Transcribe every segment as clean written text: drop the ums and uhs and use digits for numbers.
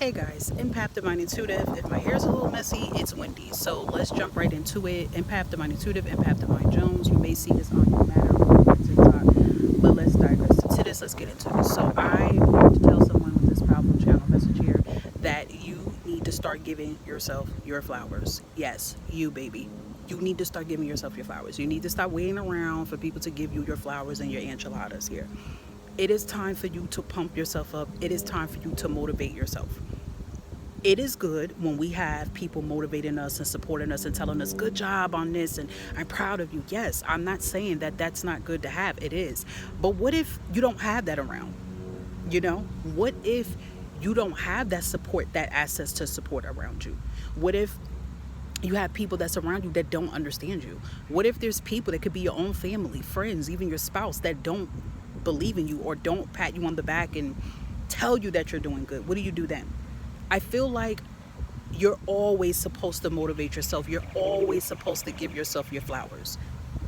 Hey guys, Empath Divine Intuitive. If my hair's a little messy, it's windy. So let's jump right into it. Empath Divine Intuitive, Empath Divine Jones. You may see this on your matter or TikTok, but let's digress into this. Let's get into it. So I want to tell someone with this powerful channel message here that you need to start giving yourself your flowers. Yes, you baby. You need to start giving yourself your flowers. You need to stop waiting around for people to give you your flowers and your enchiladas here. It is time for you to pump yourself up. It is time for you to motivate yourself. It is good when we have people motivating us and supporting us and telling us good job on this and I'm proud of you. Yes, I'm not saying that that's not good to have. It is. But what if you don't have that around? What if you don't have that support, that access to support around you? What if you have people that's around you that don't understand you? What if there's people that could be your own family, friends, even your spouse that don't believe in you or don't pat you on the back and tell you that you're doing good? What do you do then? I feel like you're always supposed to motivate yourself. You're always supposed to give yourself your flowers.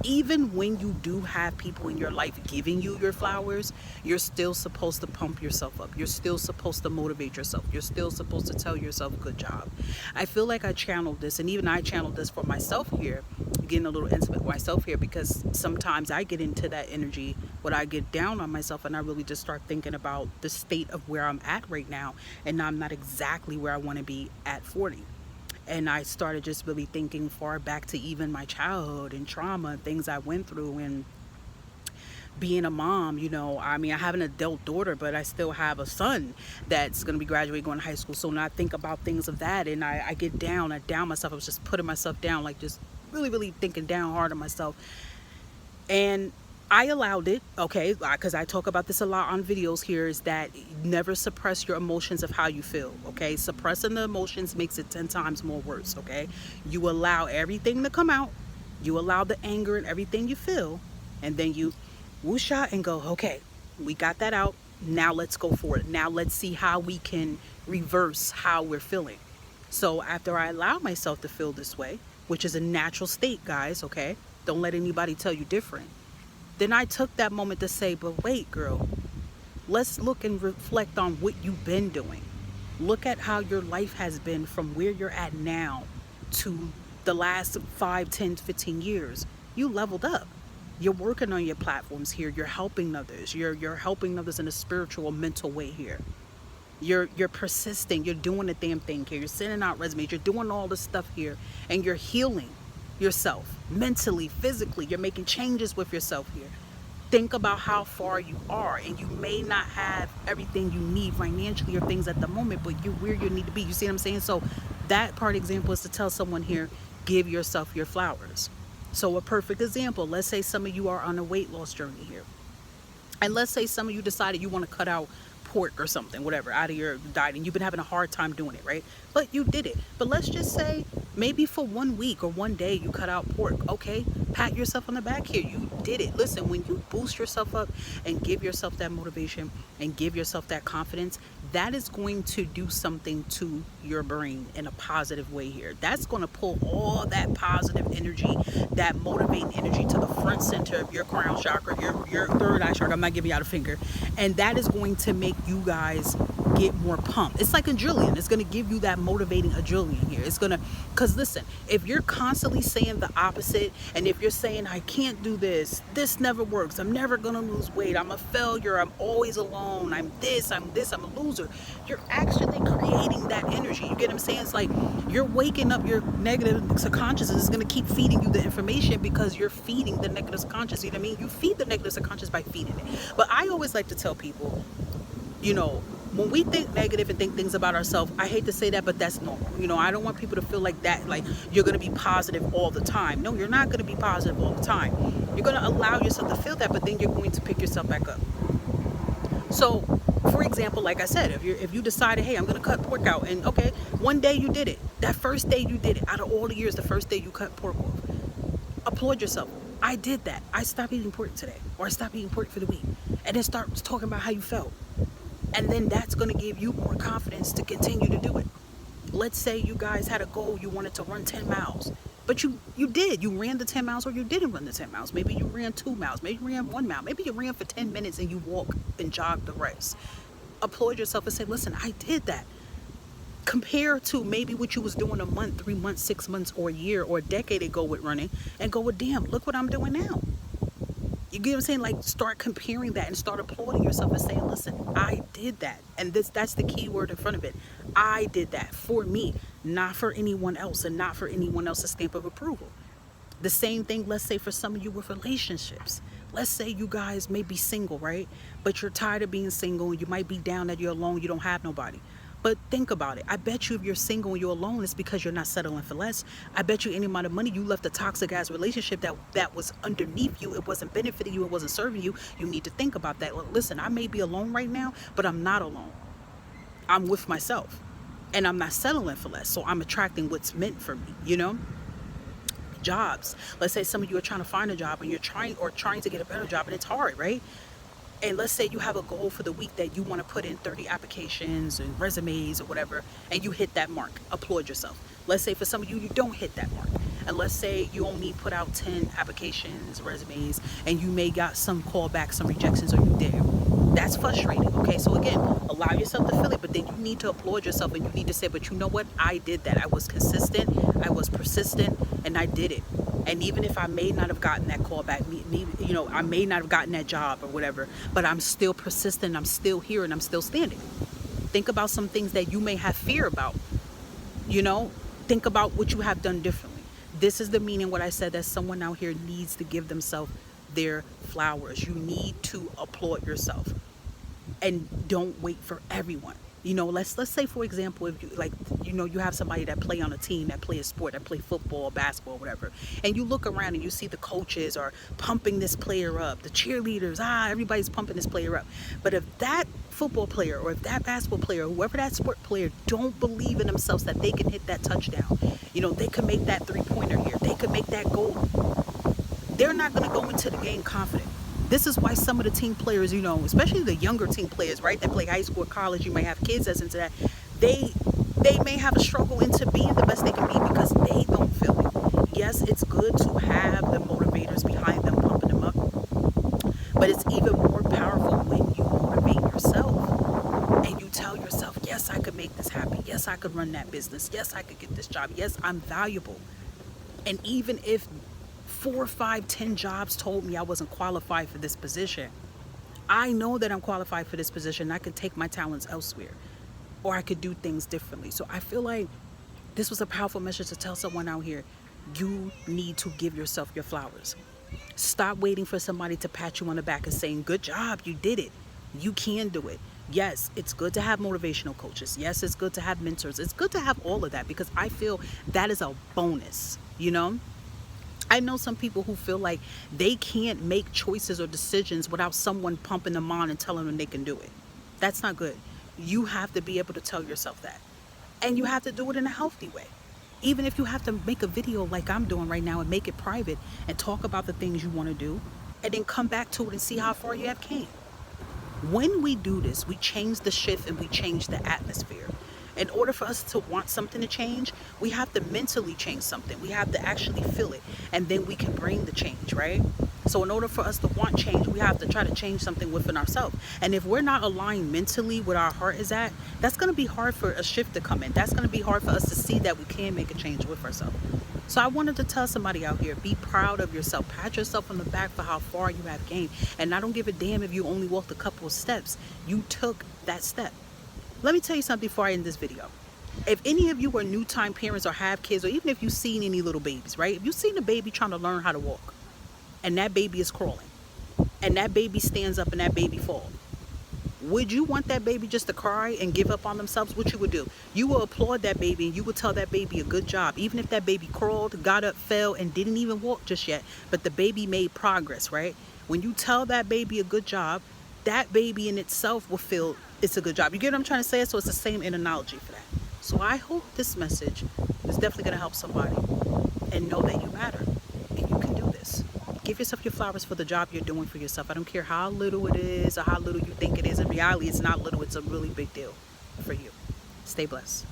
Even when you do have people in your life giving you your flowers, you're still supposed to pump yourself up. You're still supposed to motivate yourself. You're still supposed to tell yourself good job. I feel like I channeled this, and even I channeled this for myself here, getting a little intimate with myself here, because sometimes I get into that energy when I get down on myself and I really just start thinking about the state of where I'm at right now, and I'm not exactly where I want to be at 40. And I started just really thinking far back to even my childhood and trauma and things I went through, and being a mom. I mean, I have an adult daughter, but I still have a son that's going to be graduating, going to high school soon. And I think about things of that, and I get down. I down myself. I was just putting myself down, like just really, really thinking down hard on myself. And I allowed it, okay, because I talk about this a lot on videos here, is that never suppress your emotions of how you feel, okay? Suppressing the emotions makes it 10 times more worse, okay? You allow everything to come out. You allow the anger and everything you feel, and then you whoosh out and go, okay, we got that out. Now let's go for it. Now let's see how we can reverse how we're feeling. So after I allow myself to feel this way, which is a natural state, guys, okay? Don't let anybody tell you different. Then I took that moment to say, but wait, girl, let's look and reflect on what you've been doing. Look at how your life has been from where you're at now to the last 5, 10, 15 years. You leveled up. You're working on your platforms here. You're helping others. You're helping others in a spiritual, mental way here. You're persisting. You're doing the damn thing here. You're sending out resumes. You're doing all this stuff here, and you're healing yourself mentally, physically. You're making changes with yourself here. Think about how far you are, and you may not have everything you need financially or things at the moment, but you're where you need to be. You see what I'm saying? So that part example is to tell someone here, give yourself your flowers. So a perfect example, let's say some of you are on a weight loss journey here, and let's say some of you decided you want to cut out pork or something, whatever, out of your diet, and you've been having a hard time doing it, right? But you did it. But let's just say maybe for 1 week or 1 day you cut out pork. Okay, pat yourself on the back here. You did it. Listen, when you boost yourself up and give yourself that motivation and give yourself that confidence, that is going to do something to your brain in a positive way here. That's going to pull all that positive energy, that motivating energy, to the front center of your crown chakra, your third eye chakra. I'm not giving you out a finger. And that is going to make you guys get more pumped. It's like adrenaline. It's going to give you that motivating adrenaline here. It's going to, because listen, if you're constantly saying the opposite, and if you're saying, I can't do this never works, I'm never going to lose weight, I'm a failure, I'm always alone, I'm a loser, you're actually creating that energy. You get what I'm saying? It's like you're waking up your negative subconscious, and it's going to keep feeding you the information because you're feeding the negative subconscious. You know what I mean? You feed the negative subconscious by feeding it. But I always like to tell people, when we think negative and think things about ourselves, I hate to say that, but that's normal. I don't want people to feel like that, like you're going to be positive all the time. No, you're not going to be positive all the time. You're going to allow yourself to feel that, but then you're going to pick yourself back up. So, for example, like I said, if you decided, hey, I'm going to cut pork out, and okay, 1 day you did it. That first day you did it. Out of all the years, the first day you cut pork off. Applaud yourself. I did that. I stopped eating pork today, or I stopped eating pork for the week. And then start talking about how you felt. And then that's going to give you more confidence to continue to do it. Let's say you guys had a goal, you wanted to run 10 miles, but you did. You ran the 10 miles, or you didn't run the 10 miles. Maybe you ran 2 miles, maybe you ran 1 mile, maybe you ran for 10 minutes and you walk and jog the rest. Applaud yourself and say, listen, I did that. Compare to maybe what you was doing a month, 3 months, 6 months, or a year, or a decade ago with running, and go, well, damn, look what I'm doing now. You get what I'm saying? Like, start comparing that and start applauding yourself and saying, listen, I did that. And that's the key word in front of it. I did that for me, not for anyone else, and not for anyone else's stamp of approval. The same thing, let's say, for some of you with relationships. Let's say you guys may be single, right? But you're tired of being single, and you might be down that you're alone, you don't have nobody. But think about it. I bet you if you're single and you're alone, it's because you're not settling for less. I bet you any amount of money you left a toxic ass relationship that was underneath you. It wasn't benefiting you. It wasn't serving you. You need to think about that. Look, listen, I may be alone right now, but I'm not alone. I'm with myself, and I'm not settling for less. So I'm attracting what's meant for me, you know? Jobs. Let's say some of you are trying to find a job, and you're trying to get a better job, and it's hard, right? And let's say you have a goal for the week that you want to put in 30 applications and resumes or whatever, and you hit that mark. Applaud yourself. Let's say for some of you, you don't hit that mark. And let's say you only put out 10 applications, resumes, and you may got some callbacks, some rejections, or you did. That's frustrating, okay? So again, allow yourself to feel it, but then you need to applaud yourself, and you need to say, but you know what? I did that. I was consistent, I was persistent, and I did it. And even if I may not have gotten that call back, I may not have gotten that job or whatever, but I'm still persistent, I'm still here, and I'm still standing. Think about some things that you may have fear about, think about what you have done differently. This is the meaning what I said, that someone out here needs to give themselves their flowers. You need to applaud yourself, and don't wait for everyone. Let's say, for example, if you have somebody that play on a team, that play a sport, that play football, basketball, whatever, and you look around and you see the coaches are pumping this player up, the cheerleaders, everybody's pumping this player up. But if that football player, or if that basketball player, whoever that sport player, don't believe in themselves that they can hit that touchdown, they can make that 3-pointer here, they can make that goal, they're not going to go into the game confident. This is why some of the team players, especially the younger team players, right, that play high school or college, you might have kids that's into that, they may have a struggle into being the best they can be because they don't feel it. Yes, it's good to have the motivators behind them, pumping them up, but it's even more powerful when you motivate yourself and you tell yourself, yes, I could make this happen. Yes, I could run that business. Yes, I could get this job. Yes, I'm valuable. And even if 4, 5, 10 jobs told me I wasn't qualified for this position, I know that I'm qualified for this position. I could take my talents elsewhere, or I could do things differently. So I feel like this was a powerful message to tell someone out here. You need to give yourself your flowers. Stop waiting for somebody to pat you on the back and saying, good job, you did it. You can do it. Yes, it's good to have motivational coaches. Yes, it's good to have mentors. It's good to have all of that, because I feel that is a bonus, I know some people who feel like they can't make choices or decisions without someone pumping them on and telling them they can do it. That's not good. You have to be able to tell yourself that. And you have to do it in a healthy way. Even if you have to make a video like I'm doing right now and make it private and talk about the things you want to do, and then come back to it and see how far you have came. When we do this, we change the shift and we change the atmosphere. In order for us to want something to change, we have to mentally change something. We have to actually feel it, and then we can bring the change, right? So in order for us to want change, we have to try to change something within ourselves. And if we're not aligned mentally where our heart is at, that's going to be hard for a shift to come in. That's going to be hard for us to see that we can make a change with ourselves. So I wanted to tell somebody out here, be proud of yourself. Pat yourself on the back for how far you have gained. And I don't give a damn if you only walked a couple of steps. You took that step. Let me tell you something before I end this video. If any of you are new time parents or have kids, or even if you've seen any little babies, right? If you've seen a baby trying to learn how to walk, and that baby is crawling, and that baby stands up and that baby falls, would you want that baby just to cry and give up on themselves? What you would do? You will applaud that baby, and you would tell that baby a good job. Even if that baby crawled, got up, fell, and didn't even walk just yet, but the baby made progress, right? When you tell that baby a good job, that baby in itself will feel it's a good job. You get what I'm trying to say? So it's the same analogy for that. So I hope this message is definitely going to help somebody, and know that you matter and you can do this. Give yourself your flowers for the job you're doing for yourself. I don't care how little it is or how little you think it is. In reality, it's not little. It's a really big deal for you. Stay blessed.